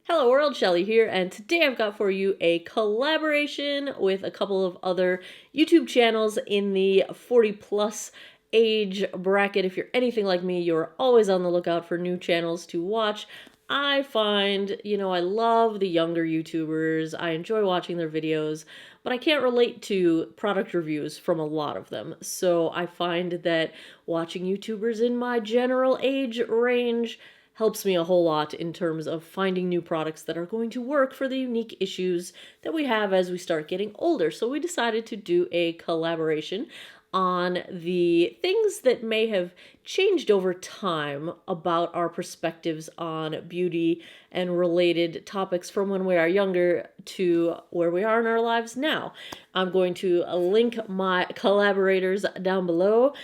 Hello world, Shelly here, and today I've got for you a collaboration with a couple of other YouTube channels in the 40 plus age bracket. If you're anything like me, you're always on the lookout for new channels to watch. I find, I love the younger YouTubers. I enjoy watching their videos, but I can't relate to product reviews from a lot of them. So I find that watching YouTubers in my general age range helps me a whole lot in terms of finding new products that are going to work for the unique issues that we have as we start getting older. So we decided to do a collaboration on the things that may have changed over time about our perspectives on beauty and related topics from when we are younger to where we are in our lives now. I'm going to link my collaborators down below.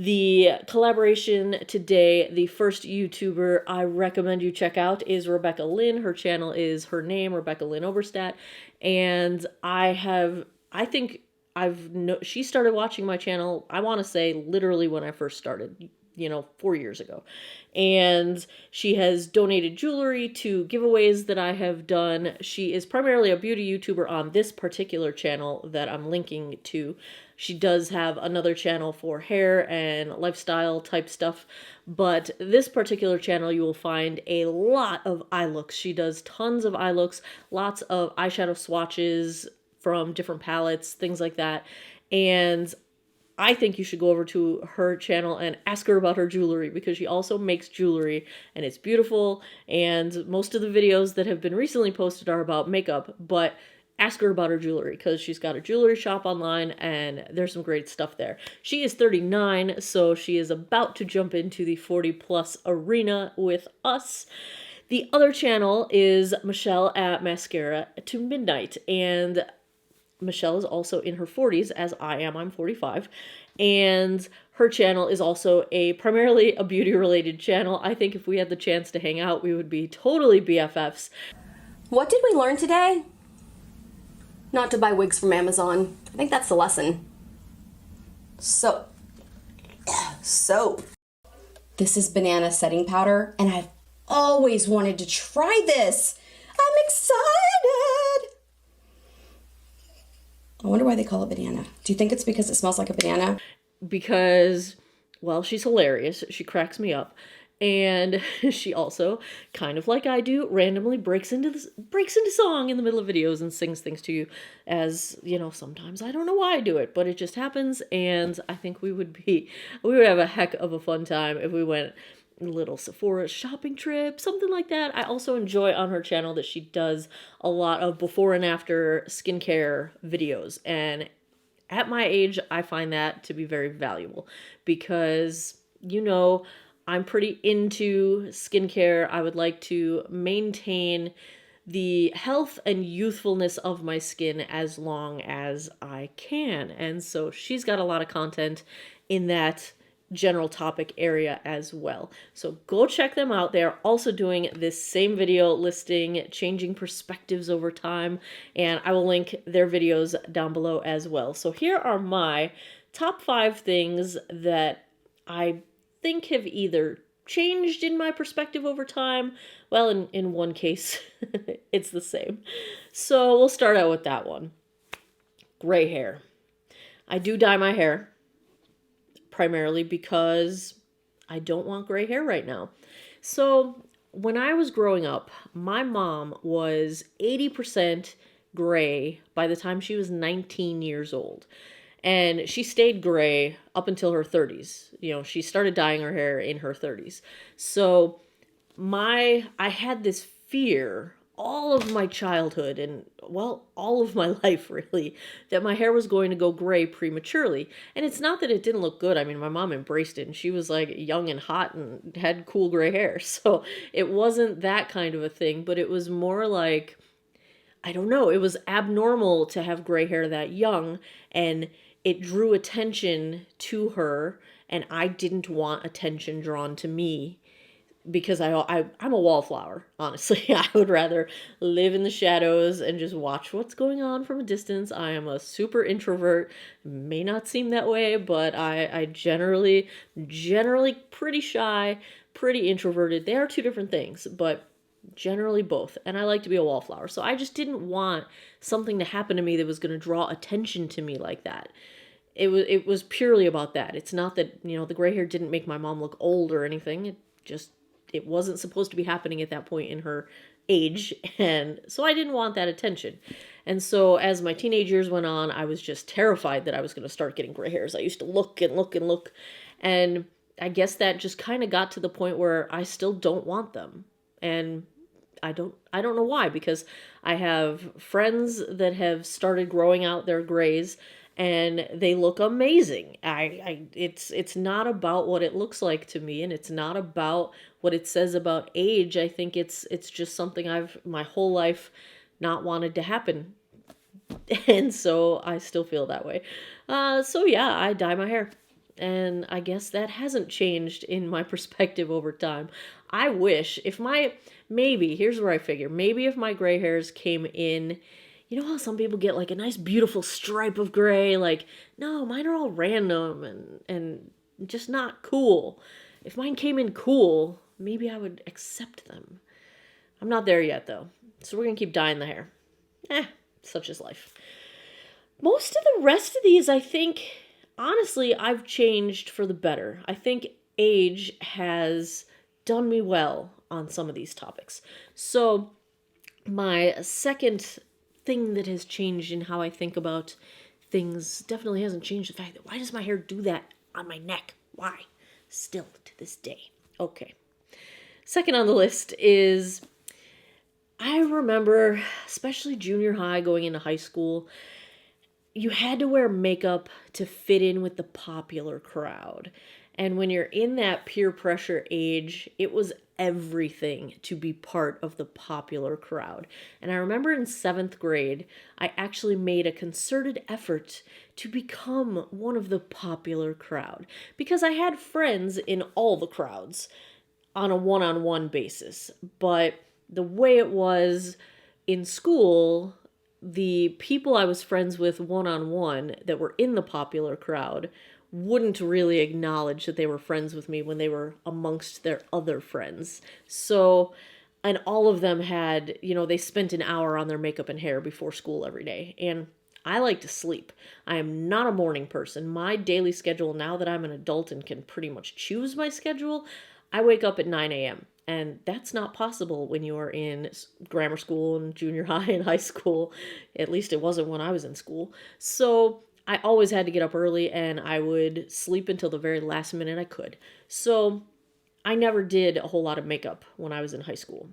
The collaboration today, the first YouTuber I recommend you check out is Rebecca Lyn. Her channel is her name, Rebecca Lyn Oberstadt. And she started watching my channel, I want to say literally when I first started, 4 years ago. And she has donated jewelry to giveaways that I have done. She is primarily a beauty YouTuber on this particular channel that I'm linking to. She does have another channel for hair and lifestyle type stuff, but this particular channel you will find a lot of eye looks. She does tons of eye looks, lots of eyeshadow swatches from different palettes, things like that. And I think you should go over to her channel and ask her about her jewelry, because she also makes jewelry and it's beautiful. And most of the videos that have been recently posted are about makeup, but ask her about her jewelry because she's got a jewelry shop online and there's some great stuff there. She is 39, so she is about to jump into the 40 plus arena with us. The other channel is Michelle at Mascara to Midnight, and Michelle is also in her 40s, as I am. I'm 45. And her channel is also primarily a beauty-related channel. I think if we had the chance to hang out, we would be totally BFFs. What did we learn today? Not to buy wigs from Amazon. I think that's the lesson. Soap. This is banana setting powder, and I've always wanted to try this. I'm excited. I wonder why they call it banana. Do you think it's because it smells like a banana? Because, well, she's hilarious. She cracks me up. And she also, kind of like I do, randomly breaks into song in the middle of videos and sings things to you. As, sometimes I don't know why I do it, but it just happens. And I think we would have a heck of a fun time if we went a little Sephora shopping trip, something like that. I also enjoy on her channel that she does a lot of before and after skincare videos. And at my age, I find that to be very valuable because, I'm pretty into skincare. I would like to maintain the health and youthfulness of my skin as long as I can. And so she's got a lot of content in that general topic area as well. So go check them out. They're also doing this same video listing changing perspectives over time, and I will link their videos down below as well. So here are my top 5 things that I think have either changed in my perspective over time. Well, in one case, it's the same. So we'll start out with that one. Gray hair. I do dye my hair, primarily because I don't want gray hair right now. So when I was growing up, my mom was 80% gray by the time she was 19 years old. And she stayed gray up until her 30s. She started dyeing her hair in her 30s. So I had this fear all of my childhood and, well, all of my life really, that my hair was going to go gray prematurely. And it's not that it didn't look good. I mean, my mom embraced it and she was like young and hot and had cool gray hair. So it wasn't that kind of a thing, but it was more like, I don't know, it was abnormal to have gray hair that young, and it drew attention to her, and I didn't want attention drawn to me because I'm a wallflower, honestly. I would rather live in the shadows and just watch what's going on from a distance. I am a super introvert. May not seem that way, but I generally pretty shy, pretty introverted. They are two different things, but Generally both. And I like to be a wallflower. So I just didn't want something to happen to me that was going to draw attention to me like that. It was purely about that. It's not that, the gray hair didn't make my mom look old or anything. It wasn't supposed to be happening at that point in her age, and so I didn't want that attention. And so as my teenage years went on, I was just terrified that I was going to start getting gray hairs. I used to look and look and look, and I guess that just kind of got to the point where I still don't want them. And I don't know why, because I have friends that have started growing out their grays and they look amazing. It's not about what it looks like to me, and it's not about what it says about age. I think it's just something I've my whole life not wanted to happen. And so I still feel that way. So yeah, I dye my hair. And I guess that hasn't changed in my perspective over time. I wish maybe, here's where I figure, maybe if my gray hairs came in, you know how some people get like a nice beautiful stripe of gray? Like, no, mine are all random and just not cool. If mine came in cool, maybe I would accept them. I'm not there yet though. So we're gonna keep dyeing the hair. Such is life. Most of the rest of these, I think, honestly, I've changed for the better. I think age has done me well on some of these topics. So, my second thing that has changed in how I think about things definitely hasn't changed the fact that why does my hair do that on my neck? Why? Still to this day. Okay. Second on the list is I remember, especially junior high going into high school, you had to wear makeup to fit in with the popular crowd. And when you're in that peer pressure age, it was everything to be part of the popular crowd. And I remember in 7th grade, I actually made a concerted effort to become one of the popular crowd because I had friends in all the crowds on a one-on-one basis. But the way it was in school, the people I was friends with one-on-one that were in the popular crowd wouldn't really acknowledge that they were friends with me when they were amongst their other friends. So, and all of them had, they spent an hour on their makeup and hair before school every day. And I like to sleep. I am not a morning person. My daily schedule, now that I'm an adult and can pretty much choose my schedule, I wake up at 9 a.m. And that's not possible when you are in grammar school and junior high and high school. At least it wasn't when I was in school. So I always had to get up early and I would sleep until the very last minute I could. So I never did a whole lot of makeup when I was in high school.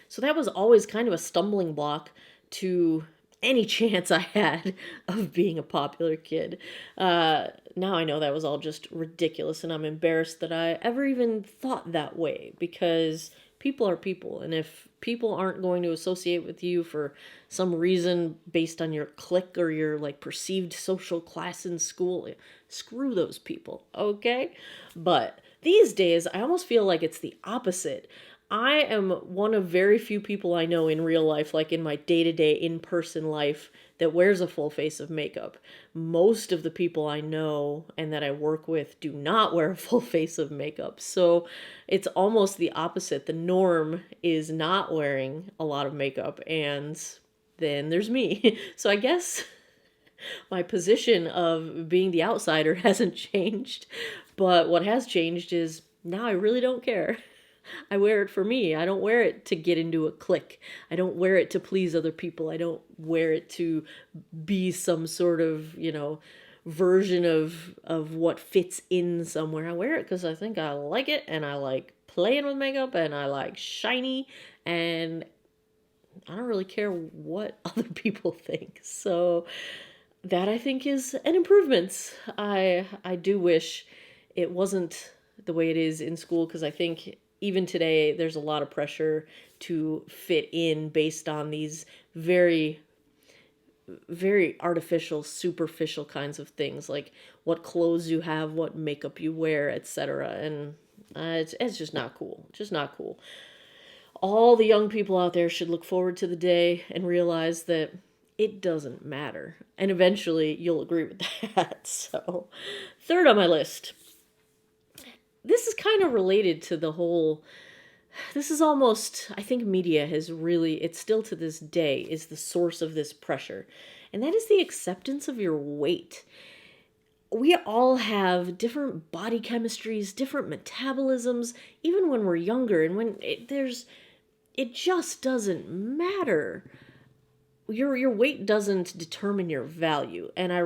So that was always kind of a stumbling block to any chance I had of being a popular kid. Now I know that was all just ridiculous, and I'm embarrassed that I ever even thought that way, because people are people, and if people aren't going to associate with you for some reason based on your clique or your perceived social class in school, screw those people, okay? But these days, I almost feel like it's the opposite. I am one of very few people I know in real life, like in my day-to-day in-person life, that wears a full face of makeup. Most of the people I know and that I work with do not wear a full face of makeup. So it's almost the opposite. The norm is not wearing a lot of makeup, and then there's me. So I guess my position of being the outsider hasn't changed, but what has changed is now I really don't care. I wear it for me. I don't wear it to get into a clique. I don't wear it to please other people. I don't wear it to be some sort of, version of what fits in somewhere. I wear it because I think I like it, and I like playing with makeup, and I like shiny, and I don't really care what other people think. So that, I think, is an improvement. I do wish it wasn't the way it is in school, because I think even today there's a lot of pressure to fit in based on these very, very artificial, superficial kinds of things, like what clothes you have, what makeup you wear, etc. And it's just not cool. Just not cool. All the young people out there should look forward to the day and realize that it doesn't matter. And eventually you'll agree with that. So, third on my list. This is kind of related to the whole this is almost, I think media has really, it's still to this day, is the source of this pressure. And that is the acceptance of your weight. We all have different body chemistries, different metabolisms, even when we're younger. And when it just doesn't matter. Your weight doesn't determine your value. And I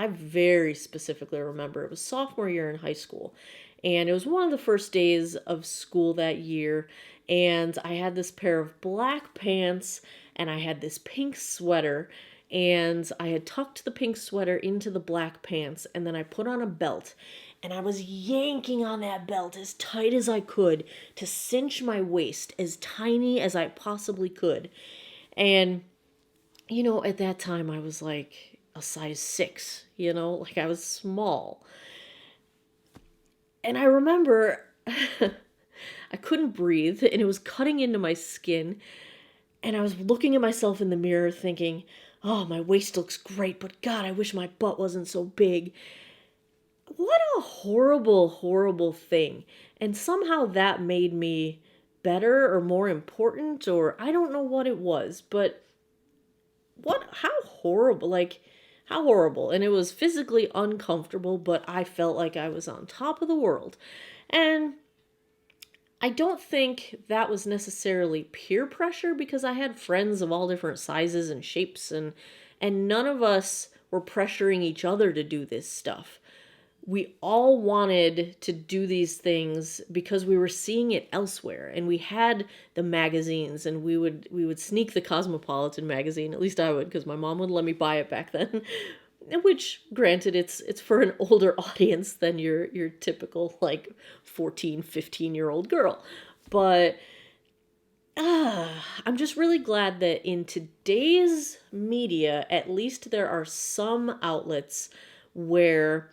very specifically remember, it was sophomore year in high school, and it was one of the first days of school that year, and I had this pair of black pants and I had this pink sweater, and I had tucked the pink sweater into the black pants, and then I put on a belt, and I was yanking on that belt as tight as I could to cinch my waist as tiny as I possibly could. And at that time I was like a size 6, like I was small. And I remember I couldn't breathe and it was cutting into my skin. And I was looking at myself in the mirror thinking, oh, my waist looks great, but God, I wish my butt wasn't so big. What a horrible, horrible thing. And somehow that made me better or more important, or I don't know what it was, but how horrible, how horrible. And it was physically uncomfortable, but I felt like I was on top of the world. And I don't think that was necessarily peer pressure, because I had friends of all different sizes and shapes, and none of us were pressuring each other to do this stuff. We all wanted to do these things because we were seeing it elsewhere, and we had the magazines, and we would sneak the Cosmopolitan magazine. At least I would, because my mom would let me buy it back then. Which, granted, it's for an older audience than your typical 14, 15-year-old girl. But I'm just really glad that in today's media, at least there are some outlets where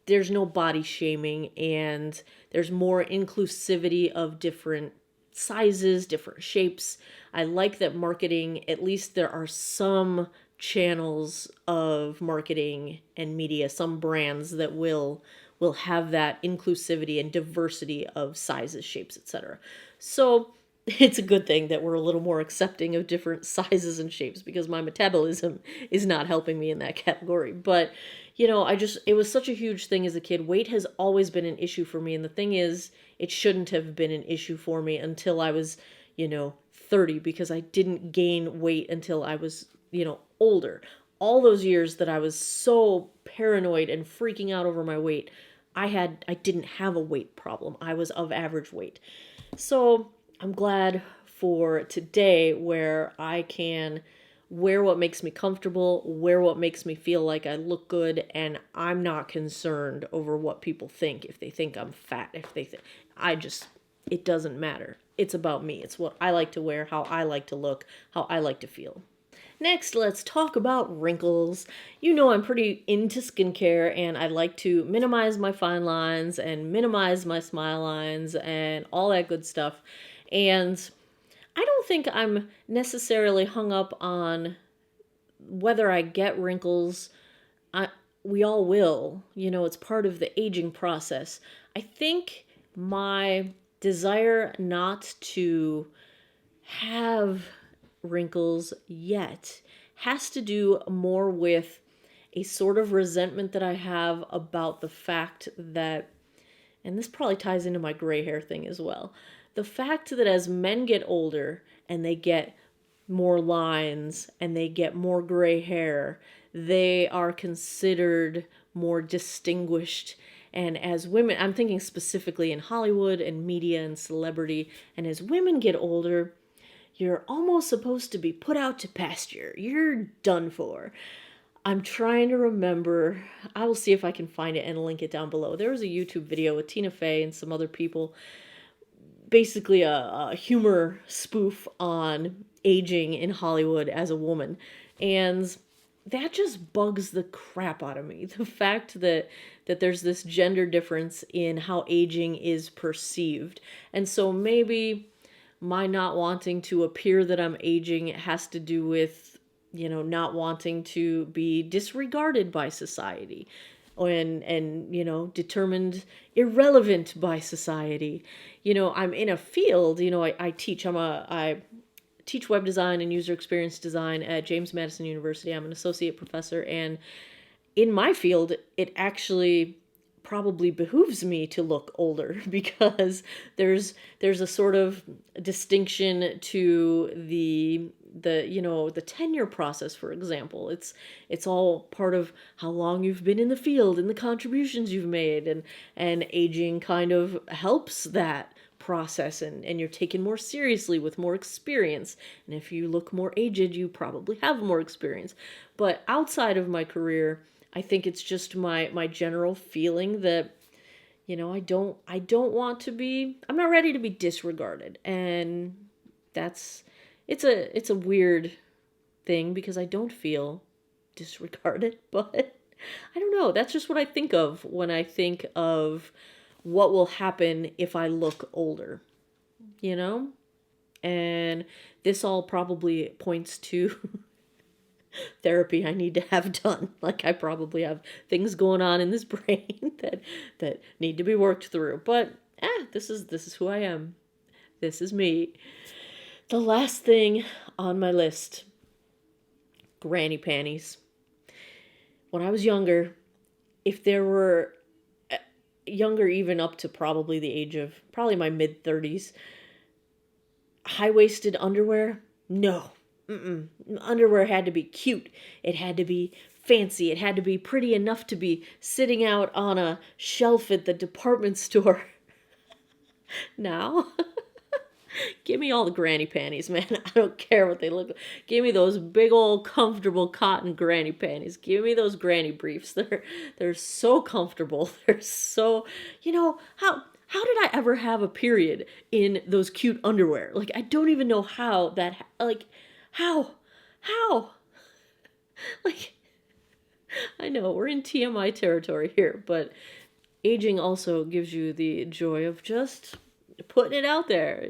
there's no body shaming and there's more inclusivity of different sizes, different shapes. I like that marketing, at least there are some channels of marketing and media, some brands that will have that inclusivity and diversity of sizes, shapes, etc. So it's a good thing that we're a little more accepting of different sizes and shapes, because my metabolism is not helping me in that category. But it was such a huge thing as a kid. Weight has always been an issue for me, and the thing is, it shouldn't have been an issue for me until I was 30, because I didn't gain weight until I was older. All those years that I was so paranoid and freaking out over my weight, I didn't have a weight problem. I was of average weight. So I'm glad for today, where I can wear what makes me comfortable, wear what makes me feel like I look good, and I'm not concerned over what people think. If they think I'm fat, if they think, it doesn't matter. It's about me. It's what I like to wear, how I like to look, how I like to feel. Next, let's talk about wrinkles. I'm pretty into skincare, and I like to minimize my fine lines and minimize my smile lines and all that good stuff. And I don't think I'm necessarily hung up on whether I get wrinkles. We all will. It's part of the aging process. I think my desire not to have wrinkles yet has to do more with a sort of resentment that I have about the fact that, and this probably ties into my gray hair thing as well, the fact that as men get older and they get more lines and they get more gray hair, they are considered more distinguished. And as women, I'm thinking specifically in Hollywood and media and celebrity, and as women get older, you're almost supposed to be put out to pasture. You're done for. I'm trying to remember. I will see if I can find it and link it down below. There was a YouTube video with Tina Fey and some other people, basically a humor spoof on aging in Hollywood as a woman. And that just bugs the crap out of me. The fact that there's this gender difference in how aging is perceived. And so maybe my not wanting to appear that I'm aging has to do with, not wanting to be disregarded by society. and determined irrelevant by society. I'm in a field, I teach. I teach web design and user experience design at James Madison University. I'm an associate professor, and in my field, it actually probably behooves me to look older because there's a sort of distinction to the tenure process. For example, it's all part of how long you've been in the field and the contributions you've made, and aging kind of helps that process, and you're taken more seriously with more experience. And if you look more aged, you probably have more experience. But outside of my career, I think it's just my general feeling that I don't want to be, I'm not ready to be disregarded. And it's a weird thing because I don't feel disregarded, but I don't know. That's just what I think of when I think of what will happen if I look older, you know? And this all probably points to therapy I need to have done. Like, I probably have things going on in this brain that need to be worked through. But this is who I am. This is me. The last thing on my list, granny panties. When I was younger, if there were younger, even up to probably the age of probably my mid-30s, high-waisted underwear, no. Underwear had to be cute. It had to be fancy. It had to be pretty enough to be sitting out on a shelf at the department store. Now, give me all the granny panties, man. I don't care what they look like. Give me those big old comfortable cotton granny panties. Give me those granny briefs. They're so comfortable. They're so, how did I ever have a period in those cute underwear? Like, I don't even know how that, like, how? Like, I know we're in TMI territory here, but aging also gives you the joy of just putting it out there,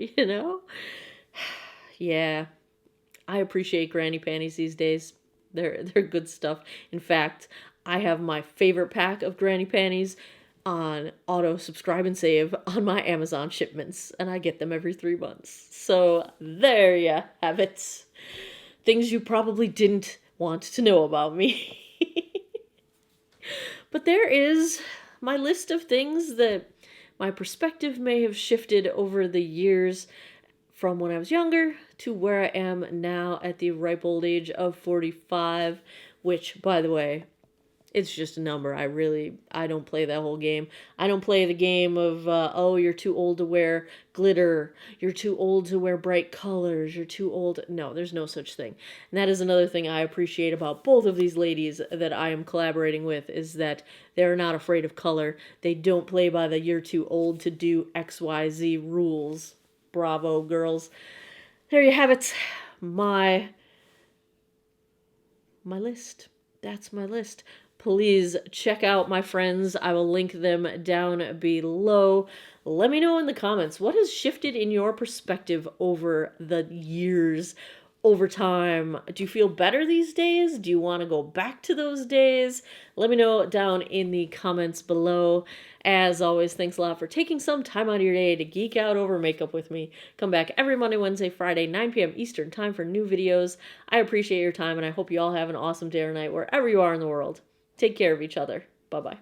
Yeah, I appreciate granny panties these days. They're good stuff. In fact, I have my favorite pack of granny panties on auto subscribe and save on my Amazon shipments, and I get them every 3 months. So there you have it. Things you probably didn't want to know about me. But there is my list of things that my perspective may have shifted over the years from when I was younger to where I am now at the ripe old age of 45, which, by the way, it's just a number. I don't play that whole game. I don't play the game of, you're too old to wear glitter. You're too old to wear bright colors. You're too old. No, there's no such thing. And that is another thing I appreciate about both of these ladies that I am collaborating with, is that they're not afraid of color. They don't play by the you're too old to do XYZ rules. Bravo, girls. There you have it. My list. That's my list. Please check out my friends. I will link them down below. Let me know in the comments, what has shifted in your perspective over the years, over time? Do you feel better these days? Do you want to go back to those days? Let me know down in the comments below. As always, thanks a lot for taking some time out of your day to geek out over makeup with me. Come back every Monday, Wednesday, Friday, 9 p.m. Eastern time for new videos. I appreciate your time, and I hope you all have an awesome day or night wherever you are in the world. Take care of each other. Bye-bye.